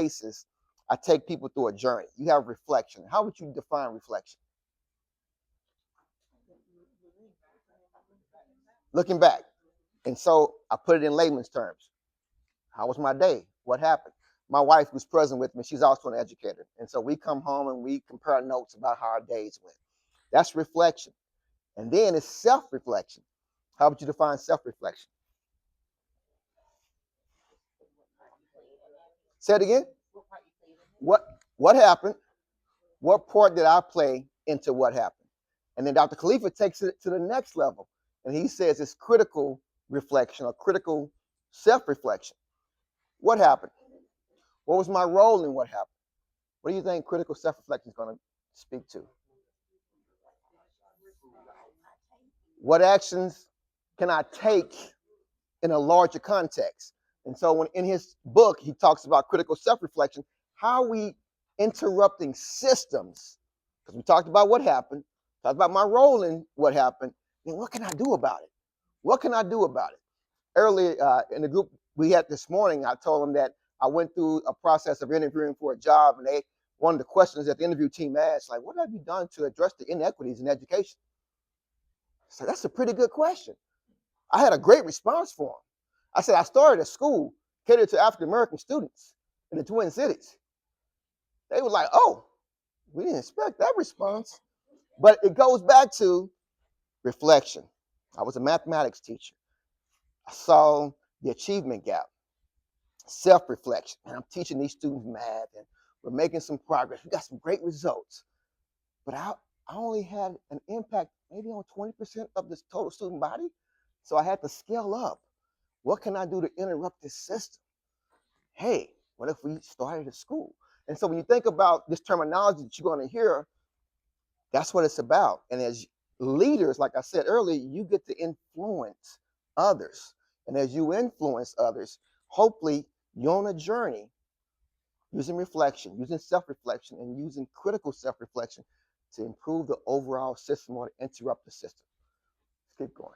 cases, I take people through a journey. You have reflection. How would you define reflection? Looking back. And so I put it in layman's terms. How was my day? What happened? My wife, who's present with me, she's also an educator. And so we come home and we compare notes about how our days went. That's reflection. And then it's self-reflection. How would you define self-reflection? Say it again. What happened? What part did I play into what happened? And then Dr. Khalifa takes it to the next level. And he says it's critical reflection or critical self-reflection. What happened? What was my role in what happened? What do you think critical self-reflection is going to speak to? What actions can I take in a larger context? And so when in his book, he talks about critical self-reflection, how we interrupting systems, because we talked about what happened, talked about my role in what happened, and what can I do about it? What can I do about it? Earlier in the group we had this morning, I told them that I went through a process of interviewing for a job, and one of the questions that the interview team asked, like, what have you done to address the inequities in education? So that's a pretty good question. I had a great response for them. I said, I started a school catered to African-American students in the Twin Cities. They were like, oh, we didn't expect that response. But it goes back to reflection. I was a mathematics teacher. I saw the achievement gap, self-reflection. And I'm teaching these students math, and we're making some progress. We got some great results. But I only had an impact maybe on 20% of this total student body. So I had to scale up. What can I do to interrupt this system? Hey, what if we started a school? And so when you think about this terminology that you're going to hear, that's what it's about. And as leaders, like I said earlier, you get to influence others. And as you influence others, hopefully you're on a journey using reflection, using self-reflection, and using critical self-reflection to improve the overall system or to interrupt the system. Let's keep going.